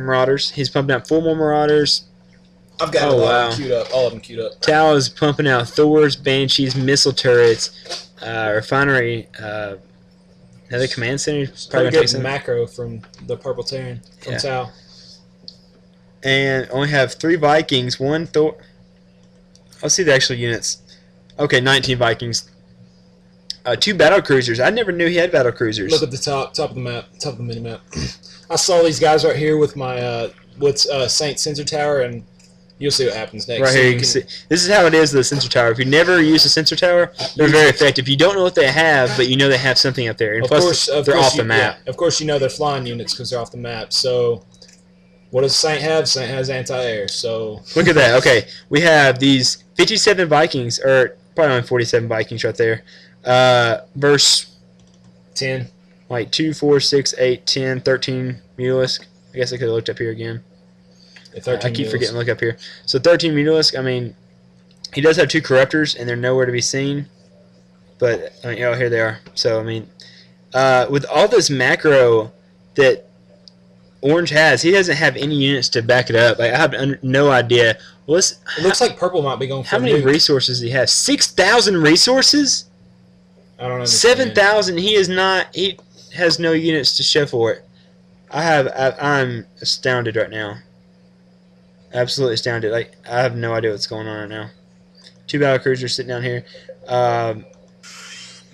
Marauders. He's pumping out 4 more Marauders. I've got a lot of them queued up. All of them queued up. Tau is pumping out Thors, Banshees, missile turrets, refinery, another command center. Probably good macro from the Purple Terran from Tau. And only have 3 Vikings, 1 Thor. I'll see the actual units. Okay, 19 Vikings. 2 battle cruisers. I never knew he had battle cruisers. Look at the top of the map, top of the mini map. I saw these guys right here with my Saint Sensor Tower, and you'll see what happens next. Right here, you can see. This is how it is, the sensor tower. If you never use a sensor tower, they're very effective. You don't know what they have, but you know they have something up there. And plus, they're off the map. Yeah, of course, you know they're flying units because they're off the map. So, what does Saint have? Saint has anti-air. So look at that. Okay, we have these 57 Vikings, or probably only 47 Vikings right there. Verse 10. Like 2, 4, 6, 8, 10, 13 Mutalisk. I guess I could have looked up here again. I keep forgetting to look up here. So 13 Mutalisk. I mean, he does have 2 Corruptors, and they're nowhere to be seen. But I mean, oh, here they are. So I mean, with all this macro that Orange has, he doesn't have any units to back it up. Like, I have no idea. Well, it looks like Purple might be going for how many resources does he have? 6,000 resources? I don't know. 7,000. He is not. He has no units to show for it. I'm astounded right now. Absolutely astounded. Like, I have no idea what's going on right now. 2 battle cruisers sitting down here.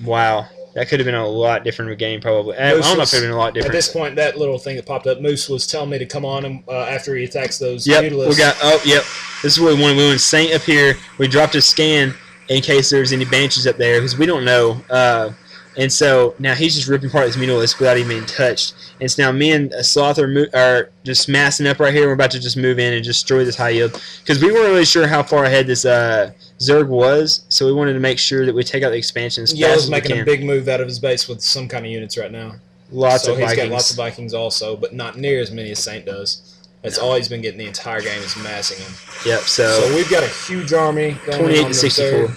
Wow. That could have been a lot different of a game, probably. I don't know if it would have been a lot different. At this point, that little thing that popped up, Moose was telling me to come on him after he attacks those Yep, Mutalisks. we got. Oh, yep. This is what we wanted. We went Saint up here. We dropped a scan in case there's any Banshees up there, because we don't know. And so now he's just ripping apart this Mutalisk without even being touched. And so now me and Sloth are just massing up right here. We're about to just move in and destroy this high yield, because we weren't really sure how far ahead this Zerg was, so we wanted to make sure that we take out the expansion as fast as we can. Yellow's making a big move out of his base with some kind of units right now. Lots of Vikings. Vikings. He's got lots of Vikings also, but not near as many as Saint does. That's all he's been getting the entire game is massing them. Yep, so we've got a huge army going 28 on to 64.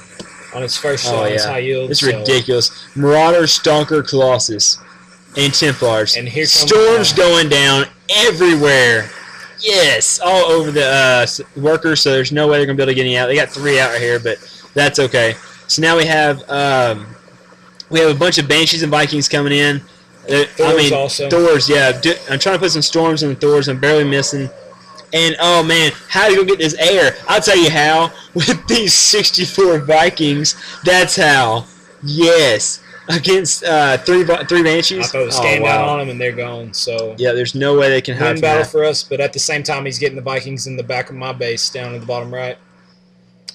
On its first shot, on its high yield. It's ridiculous. Marauder, Stalker, Colossus, and Templars. And here comes Storms going down everywhere. Yes, all over the workers, so there's no way they're going to be able to get any out. They got 3 out right here, but that's okay. So now we have a bunch of Banshees and Vikings coming in. Thors also. Thors, yeah. I'm trying to put some Storms in the Thors. I'm barely missing. And, oh, man, how do you get this air? I'll tell you how. With these 64 Vikings, that's how. Yes. Against 3 Banshees. I throw the scan down on them, and they're gone. So yeah, there's no way they can hide win battle for us, but at the same time, he's getting the Vikings in the back of my base down at the bottom right.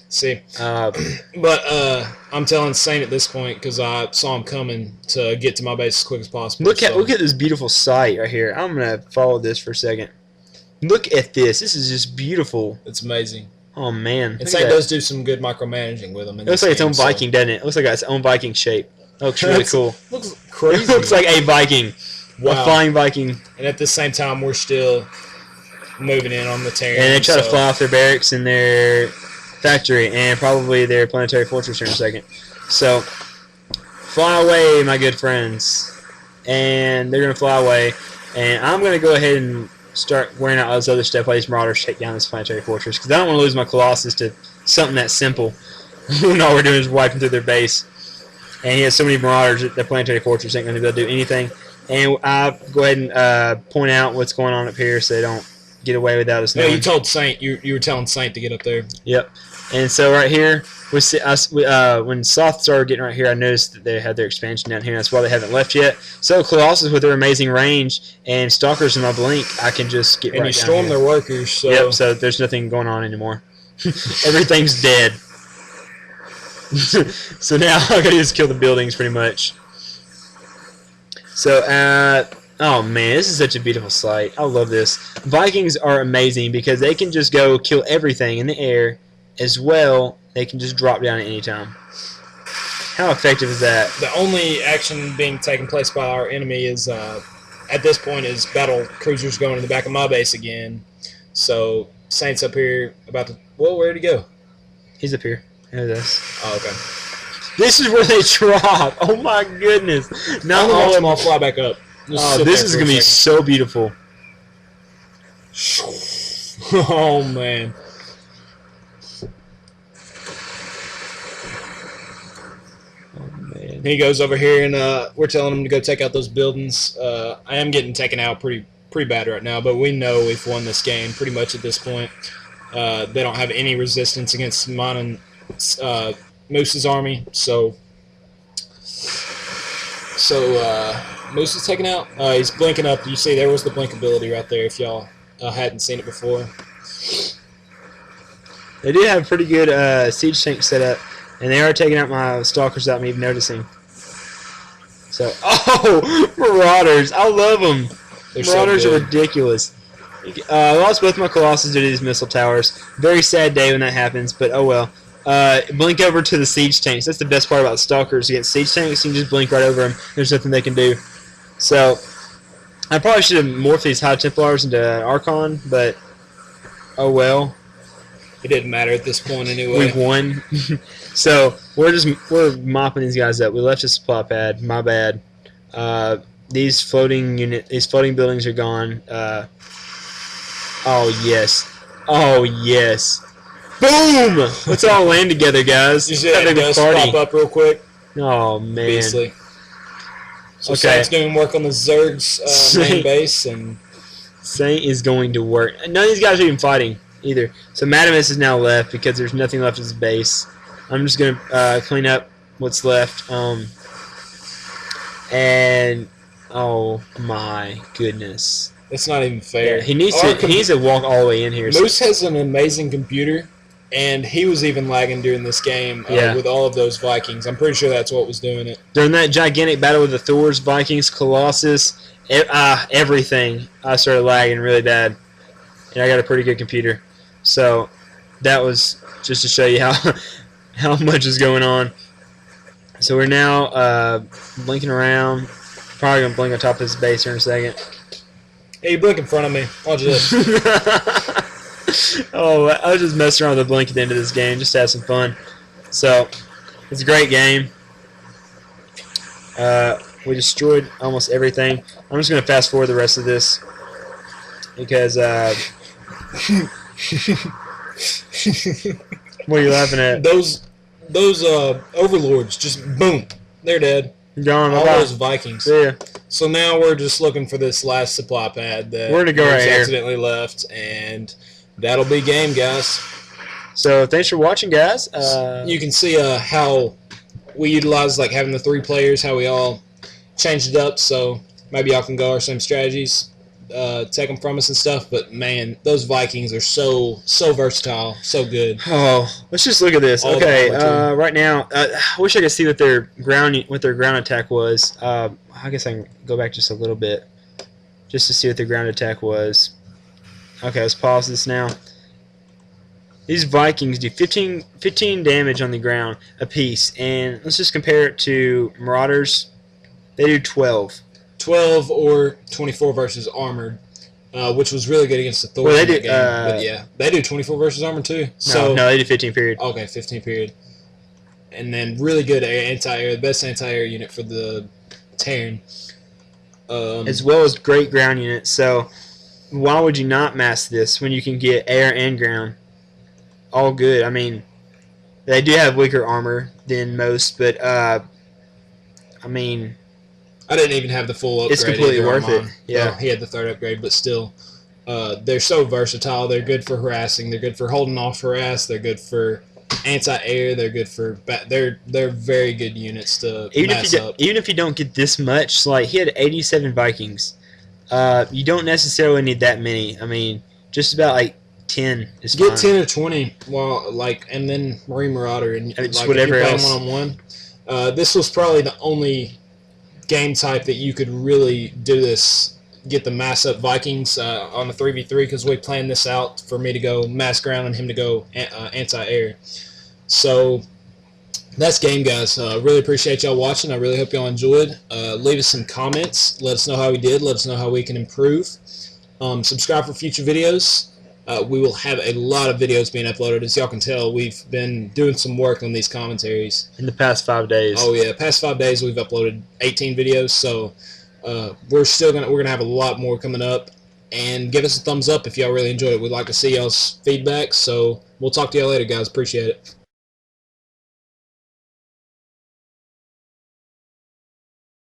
See? But I'm telling Saint at this point, because I saw him coming to get to my base as quick as possible. Look at this beautiful sight right here. I'm going to follow this for a second. Look at this. This is just beautiful. It's amazing. Oh, man. And Saint does do some good micromanaging with them. It looks like its own Viking, doesn't it? It looks like its own Viking shape. That looks really cool. Looks crazy. It looks like a Viking. Wow. A flying Viking. And at the same time, we're still moving in on the Terran. And they try to fly off their barracks and their factory and probably their planetary fortress here in a second. So, fly away, my good friends. And they're going to fly away. And I'm going to go ahead and start wearing out all this other stuff while these Marauders take down this planetary fortress, because I don't want to lose my Colossus to something that simple when all we're doing is wiping through their base. And he has so many Marauders that the planetary fortress ain't going to be able to do anything. And I'll go ahead and point out what's going on up here so they don't get away without us knowing. Yeah, you told Saint. You were telling Saint to get up there. Yep. And so right here, when Sloth started getting right here, I noticed that they had their expansion down here. That's why they haven't left yet. So Colossus, with their amazing range and Stalkers in my blink, I can just get right down here. And you storm their workers. So. Yep, so there's nothing going on anymore. Everything's dead. So now all I gotta do is kill the buildings pretty much. So, oh man, this is such a beautiful sight. I love this. Vikings are amazing because they can just go kill everything in the air. As well, they can just drop down at any time. How effective is that? The only action being taken place by our enemy is, at this point, is battle cruisers going in the back of my base again. So, Saint's up here about to... Well, where'd he go? He's up here. There it is. Oh, okay. This is where they drop. Oh, my goodness. Now all of them all fly back up. Oh, this is going to be so beautiful. Oh, man. He goes over here, and we're telling him to go take out those buildings. I am getting taken out pretty bad right now, but we know we've won this game pretty much at this point. They don't have any resistance against mine and Moose's army, so Moose is taken out. He's blinking up. You see, there was the blink ability right there. If y'all hadn't seen it before, they do have a pretty good siege tank set up, and they are taking out my stalkers without me even noticing. So, oh, Marauders! I love them. Marauders are ridiculous. I lost both my Colossus due to these missile towers. Very sad day when that happens, but oh well. Blink over to the siege tanks. That's the best part about stalkers. Against siege tanks, you can just blink right over them. There's nothing they can do. So, I probably should have morphed these High Templars into Archon, but oh well. It didn't matter at this point anyway. We've won. So we're mopping these guys up. We left a supply pad. My bad. These floating buildings are gone. Oh yes. Oh yes. Boom! Let's all land together, guys. You see that dust pop up real quick? Oh man. Beastly. So okay. Saint's doing work on the Zerg's main base, and Saint is going to work. None of these guys are even fighting either. So Madamus is now left because there's nothing left of his base. I'm just going to clean up what's left. And, oh my goodness. It's not even fair. Yeah, he needs to walk all the way in here. Moose has an amazing computer, and he was even lagging during this game with all of those Vikings. I'm pretty sure that's what was doing it. During that gigantic battle with the Thors, Vikings, Colossus, everything, I started lagging really bad. And I got a pretty good computer. So that was just to show you how much is going on. So we're now blinking around. Probably going to blink on top of this base here in a second. Hey, you blink in front of me. Watch this. Oh, I was just messing around with the blink at the end of this game just to have some fun. So it's a great game. We destroyed almost everything. I'm just going to fast forward the rest of this because what are you laughing at? Those overlords just boom, they're dead. Gone. All those Vikings. Yeah. So now we're just looking for this last supply pad that we're gonna go right here. Accidentally left, and that'll be game, guys. So thanks for watching, guys. You can see how we utilize like having the 3 players, how we all changed it up. So maybe y'all can go our same strategies. Take them from us and stuff, but man, those Vikings are so versatile, so good. Oh, let's just look at this. Okay, right now, I wish I could see what their ground attack was. I guess I can go back just a little bit, just to see what their ground attack was. Okay, let's pause this now. These Vikings do 15 damage on the ground a piece, and let's just compare it to Marauders. They do 12. 12 or 24 versus armored, which was really good against the Thor. Well, they do. But yeah, they do 24 versus armored too. No, they do 15 period. Okay, 15 period, and then really good anti-air, the best anti-air unit for the Terran, as well as great ground units. So why would you not mask this when you can get air and ground? All good. I mean, they do have weaker armor than most, but I mean, I didn't even have the full upgrade. It's completely worth it. Yeah, well, he had the 3rd upgrade, but still, they're so versatile. They're good for harassing. They're good for holding off harass. They're good for anti-air. They're good for they're very good units to mass up. Even if you don't get this much, like he had 87 Vikings, you don't necessarily need that many. I mean, just about like 10 is get fine. 10 or 20, and then Marine Marauder and just whatever if you're else. playing one-on-one. This was probably the only game type that you could really do this, get the mass up Vikings on the 3v3, because we planned this out for me to go mass ground and him to go anti-air. So that's game, guys. Really appreciate y'all watching. I really hope y'all enjoyed. Leave us some comments. Let us know how we did. Let us know how we can improve. Subscribe for future videos. We will have a lot of videos being uploaded. As y'all can tell, we've been doing some work on these commentaries. In the past 5 days. Oh yeah, past 5 days we've uploaded 18 videos. So we're gonna have a lot more coming up, and give us a thumbs up if y'all really enjoyed it. We'd like to see y'all's feedback. So we'll talk to y'all later, guys. Appreciate it.